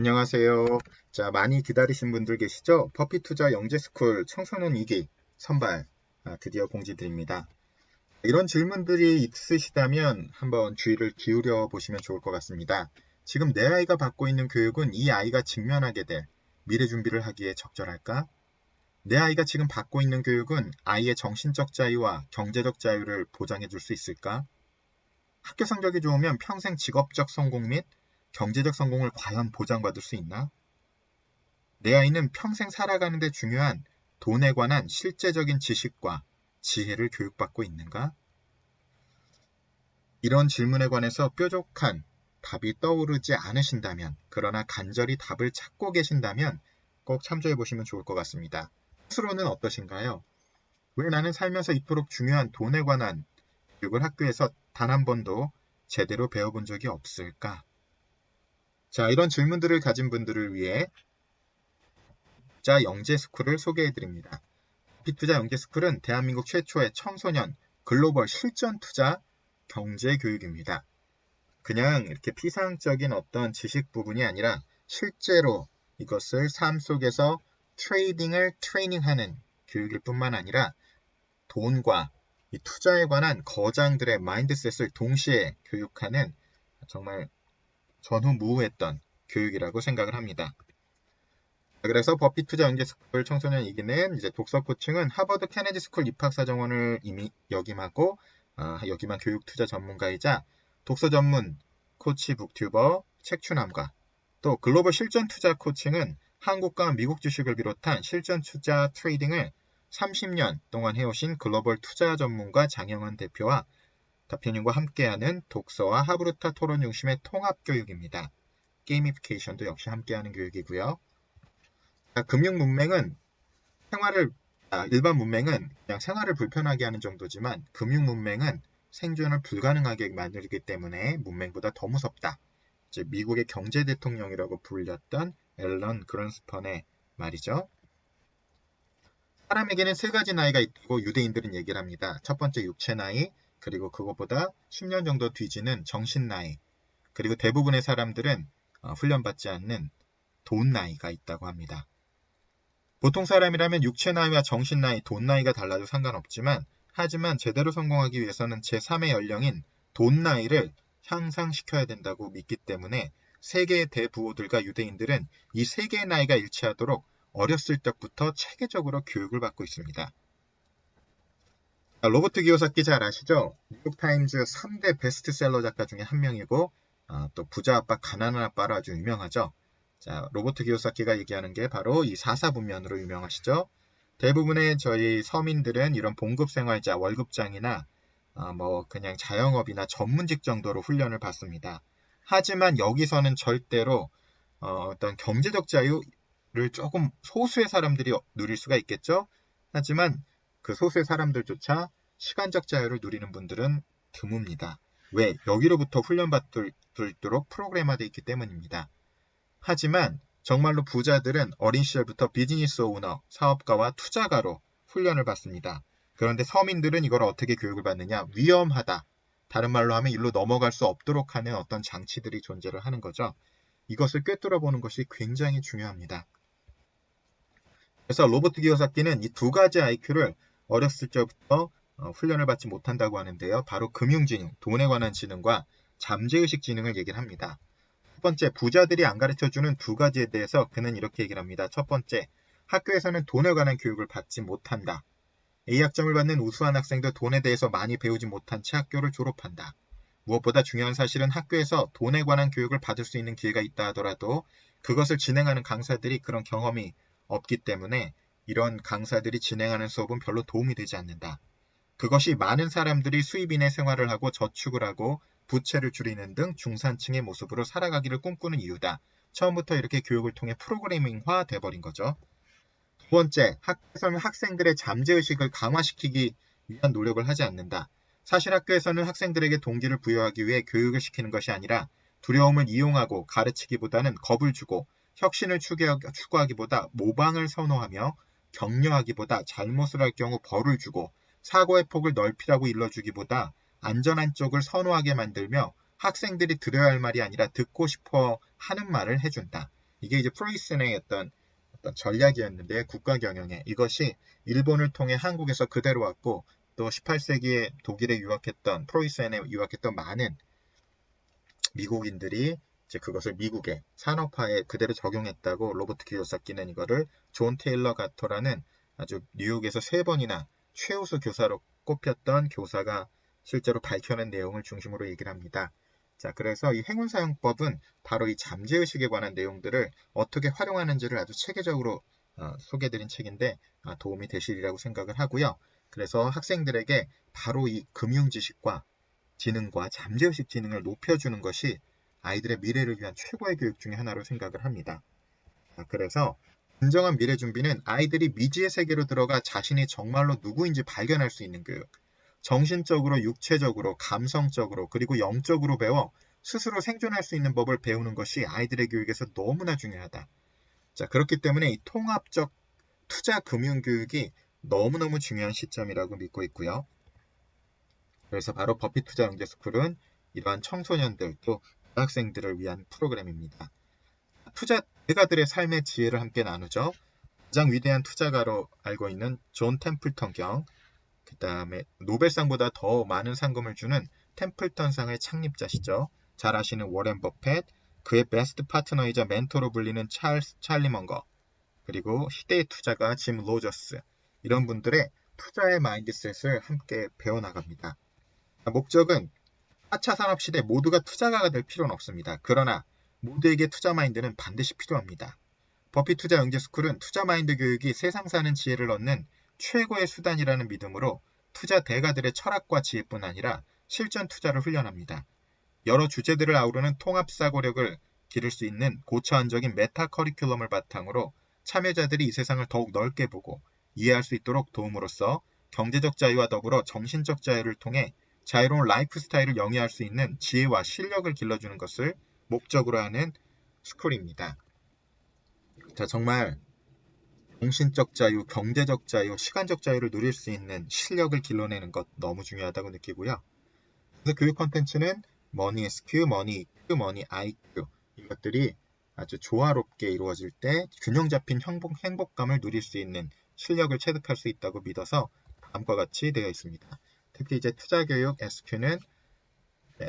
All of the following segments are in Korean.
안녕하세요. 자, 많이 기다리신 분들 계시죠? 퍼피투자 영재스쿨 청소년 2기 선발 드디어 공지드립니다. 이런 질문들이 있으시다면 한번 주의를 기울여 보시면 좋을 것 같습니다. 지금 내 아이가 받고 있는 교육은 이 아이가 직면하게 될 미래 준비를 하기에 적절할까? 내 아이가 지금 받고 있는 교육은 아이의 정신적 자유와 경제적 자유를 보장해 줄 수 있을까? 학교 성적이 좋으면 평생 직업적 성공 및 경제적 성공을 과연 보장받을 수 있나? 내 아이는 평생 살아가는 데 중요한 돈에 관한 실제적인 지식과 지혜를 교육받고 있는가? 이런 질문에 관해서 뾰족한 답이 떠오르지 않으신다면, 그러나 간절히 답을 찾고 계신다면 꼭 참조해 보시면 좋을 것 같습니다. 스스로는 어떠신가요? 왜 나는 살면서 이토록 중요한 돈에 관한 교육을 학교에서 단 한 번도 제대로 배워본 적이 없을까? 자, 이런 질문들을 가진 분들을 위해 투자 영재스쿨을 소개해드립니다. 피투자 영재스쿨은 대한민국 최초의 청소년 글로벌 실전 투자 경제교육입니다. 그냥 이렇게 피상적인 어떤 지식 부분이 아니라 실제로 이것을 삶 속에서 트레이딩을 트레이닝하는 교육일 뿐만 아니라 돈과 이 투자에 관한 거장들의 마인드셋을 동시에 교육하는 정말 전후무후했던 교육이라고 생각을 합니다. 그래서 버핏 투자 연계스쿨 청소년 2기는 이제 독서 코칭은 하버드 케네디 스쿨 입학사정원을 이미 역임하고 역임한 교육 투자 전문가이자 독서 전문 코치 북튜버 책추남과 또 글로벌 실전 투자 코칭은 한국과 미국 주식을 비롯한 실전 투자 트레이딩을 30년 동안 해오신 글로벌 투자 전문가 장영환 대표와 대표님과 함께하는 독서와 하브루타 토론 중심의 통합 교육입니다. 게이미피케이션도 역시 함께하는 교육이고요. 금융 문맹은 일반 문맹은 그냥 생활을 불편하게 하는 정도지만 금융 문맹은 생존을 불가능하게 만들기 때문에 문맹보다 더 무섭다. 이제 미국의 경제 대통령이라고 불렸던 앨런 그런스펀의 말이죠. 사람에게는 세 가지 나이가 있고 유대인들은 얘기를 합니다. 첫 번째 육체 나이, 그리고 그것보다 10년 정도 뒤지는 정신 나이, 그리고 대부분의 사람들은 훈련받지 않는 돈 나이가 있다고 합니다. 보통 사람이라면 육체 나이와 정신 나이, 돈 나이가 달라도 상관없지만 하지만 제대로 성공하기 위해서는 제3의 연령인 돈 나이를 향상시켜야 된다고 믿기 때문에 세계의 대부호들과 유대인들은 이 세 개의 나이가 일치하도록 어렸을 때부터 체계적으로 교육을 받고 있습니다. 로버트 기요사키 잘 아시죠? 뉴욕타임즈 3대 베스트셀러 작가 중에 한 명이고 또 부자 아빠 가난한 아빠로 아주 유명하죠. 자, 로버트 기요사키가 얘기하는 게 바로 이 사사분면으로 유명하시죠. 대부분의 저희 서민들은 이런 봉급생활자, 월급장이나 그냥 자영업이나 전문직 정도로 훈련을 받습니다. 하지만 여기서는 절대로 어떤 경제적 자유를 조금 소수의 사람들이 누릴 수가 있겠죠. 하지만 그 소수의 사람들조차 시간적 자유를 누리는 분들은 드뭅니다. 왜? 여기로부터 훈련받도록 프로그램화되어 있기 때문입니다. 하지만 정말로 부자들은 어린 시절부터 비즈니스 오너, 사업가와 투자가로 훈련을 받습니다. 그런데 서민들은 이걸 어떻게 교육을 받느냐? 위험하다. 다른 말로 하면 일로 넘어갈 수 없도록 하는 어떤 장치들이 존재를 하는 거죠. 이것을 꿰뚫어보는 것이 굉장히 중요합니다. 그래서 로버트 기요사키는 이 두 가지 IQ를 어렸을 적부터 훈련을 받지 못한다고 하는데요. 바로 금융지능, 돈에 관한 지능과 잠재의식 지능을 얘기를 합니다. 첫 번째, 부자들이 안 가르쳐주는 두 가지에 대해서 그는 이렇게 얘기를 합니다. 첫 번째, 학교에서는 돈에 관한 교육을 받지 못한다. A학점을 받는 우수한 학생도 돈에 대해서 많이 배우지 못한 채 학교를 졸업한다. 무엇보다 중요한 사실은 학교에서 돈에 관한 교육을 받을 수 있는 기회가 있다 하더라도 그것을 진행하는 강사들이 그런 경험이 없기 때문에 이런 강사들이 진행하는 수업은 별로 도움이 되지 않는다. 그것이 많은 사람들이 수입인의 생활을 하고 저축을 하고 부채를 줄이는 등 중산층의 모습으로 살아가기를 꿈꾸는 이유다. 처음부터 이렇게 교육을 통해 프로그래밍화 돼버린 거죠. 두 번째, 학교에서는 학생들의 잠재의식을 강화시키기 위한 노력을 하지 않는다. 사실 학교에서는 학생들에게 동기를 부여하기 위해 교육을 시키는 것이 아니라 두려움을 이용하고 가르치기보다는 겁을 주고 혁신을 추구하기보다 모방을 선호하며 격려하기보다 잘못을 할 경우 벌을 주고 사고의 폭을 넓히라고 일러주기보다 안전한 쪽을 선호하게 만들며 학생들이 들어야 할 말이 아니라 듣고 싶어 하는 말을 해준다. 이게 이제 프로이센의 어떤 전략이었는데 국가 경영에 이것이 일본을 통해 한국에서 그대로 왔고 또 18세기에 독일에 유학했던 프로이센에 유학했던 많은 미국인들이 이제 그것을 미국의 산업화에 그대로 적용했다고 로버트 키요사키는 이거를 존 테일러 가토라는 아주 뉴욕에서 3번이나 최우수 교사로 꼽혔던 교사가 실제로 밝혀낸 내용을 중심으로 얘기를 합니다. 자, 그래서 이 행운사용법은 바로 이 잠재의식에 관한 내용들을 어떻게 활용하는지를 아주 체계적으로 소개해드린 책인데 도움이 되시리라고 생각을 하고요. 그래서 학생들에게 바로 이 금융지식과 지능과 잠재의식 지능을 높여주는 것이 아이들의 미래를 위한 최고의 교육 중에 하나로 생각을 합니다. 그래서 진정한 미래 준비는 아이들이 미지의 세계로 들어가 자신이 정말로 누구인지 발견할 수 있는 교육. 정신적으로, 육체적으로, 감성적으로, 그리고 영적으로 배워 스스로 생존할 수 있는 법을 배우는 것이 아이들의 교육에서 너무나 중요하다. 자, 그렇기 때문에 이 통합적 투자 금융 교육이 너무너무 중요한 시점이라고 믿고 있고요. 그래서 바로 버핏 투자 영재 스쿨은 이러한 청소년들 또 대학생들을 위한 프로그램입니다. 투자 대가들의 삶의 지혜를 함께 나누죠. 가장 위대한 투자가로 알고 있는 존 템플턴 경, 그 다음에 노벨상보다 더 많은 상금을 주는 템플턴상의 창립자시죠. 잘 아시는 워렌 버펫, 그의 베스트 파트너이자 멘토로 불리는 찰리 먼거, 그리고 시대의 투자가 짐 로저스, 이런 분들의 투자의 마인드셋을 함께 배워나갑니다. 목적은 4차 산업시대 모두가 투자가가 될 필요는 없습니다. 그러나 모두에게 투자 마인드는 반드시 필요합니다. 버핏 투자 영재 스쿨은 투자 마인드 교육이 세상 사는 지혜를 얻는 최고의 수단이라는 믿음으로 투자 대가들의 철학과 지혜뿐 아니라 실전 투자를 훈련합니다. 여러 주제들을 아우르는 통합 사고력을 기를 수 있는 고차원적인 메타 커리큘럼을 바탕으로 참여자들이 이 세상을 더욱 넓게 보고 이해할 수 있도록 도움으로써 경제적 자유와 더불어 정신적 자유를 통해 자유로운 라이프 스타일을 영위할 수 있는 지혜와 실력을 길러주는 것을 목적으로 하는 스쿨입니다. 자, 정말 정신적 자유, 경제적 자유, 시간적 자유를 누릴 수 있는 실력을 길러내는 것 너무 중요하다고 느끼고요. 그래서 교육 콘텐츠는 머니 SQ, 머니 EQ, 머니 IQ 이것들이 아주 조화롭게 이루어질 때 균형 잡힌 행복감을 누릴 수 있는 실력을 체득할 수 있다고 믿어서 다음과 같이 되어 있습니다. 특히 이제 투자교육 SQ는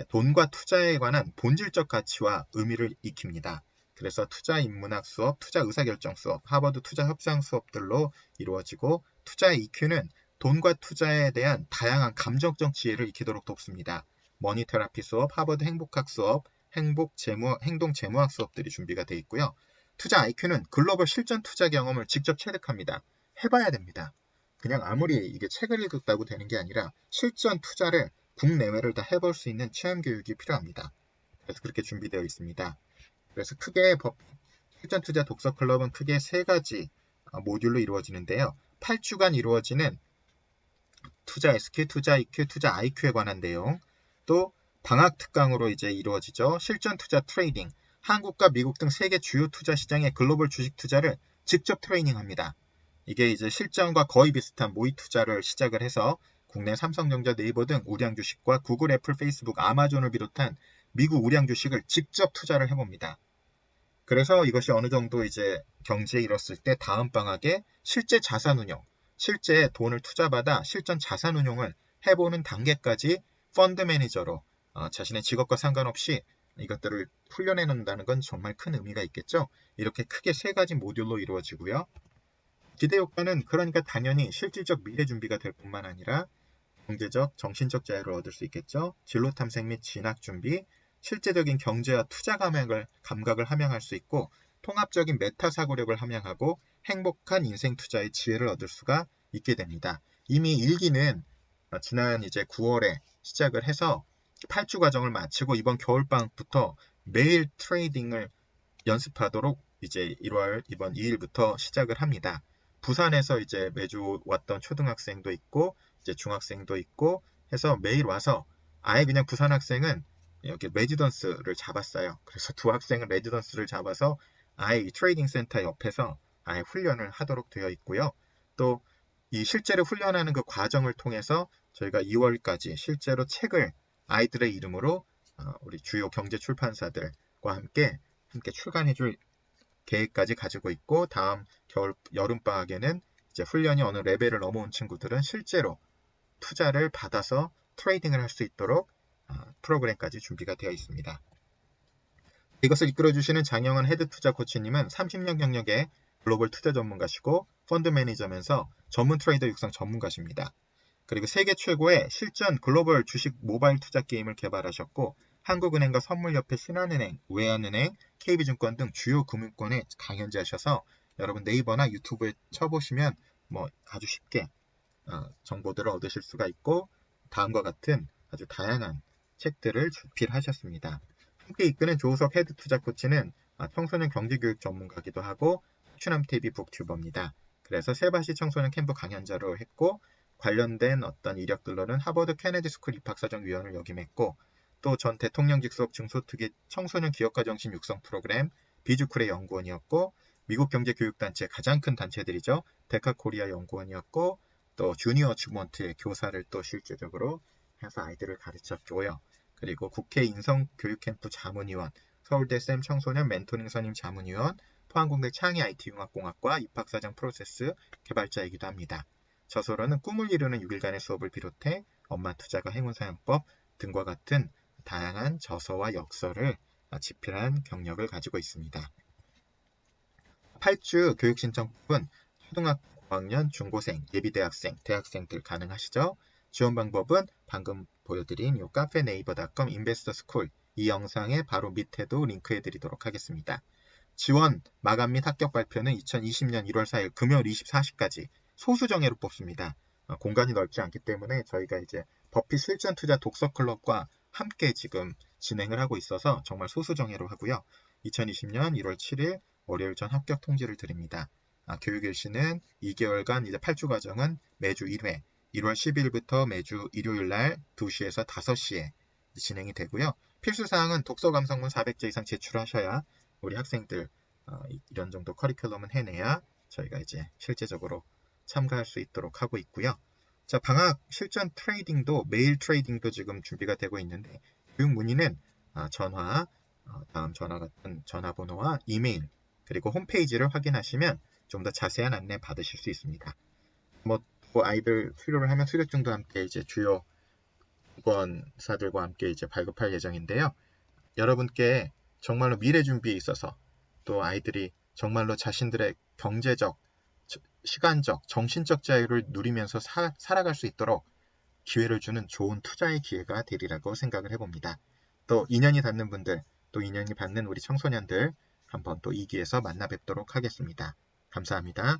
돈과 투자에 관한 본질적 가치와 의미를 익힙니다. 그래서 투자 인문학 수업, 투자 의사결정 수업, 하버드 투자 협상 수업들로 이루어지고 투자 EQ는 돈과 투자에 대한 다양한 감정적 지혜를 익히도록 돕습니다. 머니 테라피 수업, 하버드 행복학 수업, 행동 재무학 수업들이 준비가 되어 있고요. 투자 IQ는 글로벌 실전 투자 경험을 직접 체득합니다. 해봐야 됩니다. 그냥 아무리 이게 책을 읽었다고 되는 게 아니라 실전 투자를 국내외를 다 해볼 수 있는 체험 교육이 필요합니다. 그래서 그렇게 준비되어 있습니다. 그래서 크게 실전 투자 독서 클럽은 크게 3가지 모듈로 이루어지는데요. 8주간 이루어지는 투자 SQ, 투자 EQ, 투자 IQ에 관한 내용, 또 방학 특강으로 이제 이루어지죠. 실전 투자 트레이딩, 한국과 미국 등 세계 주요 투자 시장의 글로벌 주식 투자를 직접 트레이닝합니다. 이게 이제 실전과 거의 비슷한 모의 투자를 시작을 해서 국내 삼성전자, 네이버 등 우량 주식과 구글, 애플, 페이스북, 아마존을 비롯한 미국 우량 주식을 직접 투자를 해봅니다. 그래서 이것이 어느 정도 이제 경제에 이뤘을 때 다음 방학에 실제 자산 운용, 실제 돈을 투자받아 실전 자산 운용을 해보는 단계까지 펀드 매니저로 자신의 직업과 상관없이 이것들을 훈련해 놓는다는 건 정말 큰 의미가 있겠죠. 이렇게 크게 3가지 모듈로 이루어지고요. 기대 효과는 그러니까 당연히 실질적 미래 준비가 될 뿐만 아니라 경제적, 정신적 자유를 얻을 수 있겠죠. 진로 탐색 및 진학 준비, 실제적인 경제와 투자 감각을 함양할 수 있고 통합적인 메타 사고력을 함양하고 행복한 인생 투자의 지혜를 얻을 수가 있게 됩니다. 이미 1기는 지난 이제 9월에 시작을 해서 8주 과정을 마치고 이번 겨울방학부터 매일 트레이딩을 연습하도록 이제 1월 이번 2일부터 시작을 합니다. 부산에서 이제 매주 왔던 초등학생도 있고 이제 중학생도 있고 해서 매일 와서 아예 그냥 부산 학생은 여기 레지던스를 잡았어요. 그래서 2학생은 레지던스를 잡아서 아예 이 트레이딩 센터 옆에서 아예 훈련을 하도록 되어 있고요. 또 이 실제로 훈련하는 그 과정을 통해서 저희가 2월까지 실제로 책을 아이들의 이름으로 우리 주요 경제 출판사들과 함께 출간해줄 계획까지 가지고 있고 다음 여름방학에는 이제 훈련이 어느 레벨을 넘어온 친구들은 실제로 투자를 받아서 트레이딩을 할 수 있도록 프로그램까지 준비가 되어 있습니다. 이것을 이끌어주시는 장영은 헤드 투자 코치님은 30년 경력의 글로벌 투자 전문가시고 펀드 매니저면서 전문 트레이더 육성 전문가십니다. 그리고 세계 최고의 실전 글로벌 주식 모바일 투자 게임을 개발하셨고 한국은행과 선물협회, 신한은행, 외환은행, KB증권 등 주요 금융권에 강연자셔서 여러분 네이버나 유튜브에 쳐보시면 아주 쉽게 정보들을 얻으실 수가 있고 다음과 같은 아주 다양한 책들을 주필하셨습니다. 함께 이끄는 조우석 헤드 투자 코치는 청소년 경제교육 전문가기도 하고 추남TV 북튜버입니다. 그래서 세바시 청소년 캠프 강연자로 했고 관련된 어떤 이력들로는 하버드 케네디 스쿨 입학사정 위원을 역임했고 또 전 대통령 직속 중소특위 청소년 기업가 정신 육성 프로그램 비주쿨의 연구원이었고 미국 경제교육단체 가장 큰 단체들이죠. 데카코리아 연구원이었고 또 주니어 어치먼트의 교사를 또 실제적으로 해서 아이들을 가르쳤고요. 그리고 국회 인성교육캠프 자문위원, 서울대 쌤 청소년 멘토링 선임 자문위원, 포항공대 창의 IT융합공학과 입학사정 프로세스 개발자이기도 합니다. 저서로는 꿈을 이루는 6일간의 수업을 비롯해 엄마 투자가 행운사용법 등과 같은 다양한 저서와 역서를 집필한 경력을 가지고 있습니다. 8주 교육신청법은 초등학교 고학년, 중고생, 예비대학생, 대학생들 가능하시죠? 지원 방법은 방금 보여드린 이 카페 네이버.com 인베스터 스쿨 이 영상의 바로 밑에도 링크해 드리도록 하겠습니다. 지원 마감 및 합격 발표는 2020년 1월 4일 금요일 24시까지 소수 정예로 뽑습니다. 공간이 넓지 않기 때문에 저희가 이제 버핏 실전 투자 독서 클럽과 함께 지금 진행을 하고 있어서 정말 소수 정예로 하고요. 2020년 1월 7일 월요일 전 합격 통지를 드립니다. 교육일시는 2개월간 이제 8주 과정은 매주 1회 1월 10일부터 매주 일요일 날 2시에서 5시에 진행이 되고요. 필수사항은 독서 감상문 400자 이상 제출하셔야 우리 학생들 이런 정도 커리큘럼은 해내야 저희가 이제 실제적으로 참가할 수 있도록 하고 있고요. 자, 방학 실전 트레이딩도 메일 트레이딩도 지금 준비가 되고 있는데 교육 문의는 전화, 다음 전화 같은 전화번호와 이메일 그리고 홈페이지를 확인하시면 좀 더 자세한 안내 받으실 수 있습니다. 또 아이들 수료를 하면 수료증도 함께 이제 주요 증권사들과 함께 이제 발급할 예정인데요. 여러분께 정말로 미래 준비에 있어서 또 아이들이 정말로 자신들의 경제적, 시간적, 정신적 자유를 누리면서 살아갈 수 있도록 기회를 주는 좋은 투자의 기회가 되리라고 생각을 해봅니다. 또 인연이 닿는 분들, 또 인연이 받는 우리 청소년들 한번 또 이 기회에서 만나 뵙도록 하겠습니다. 감사합니다.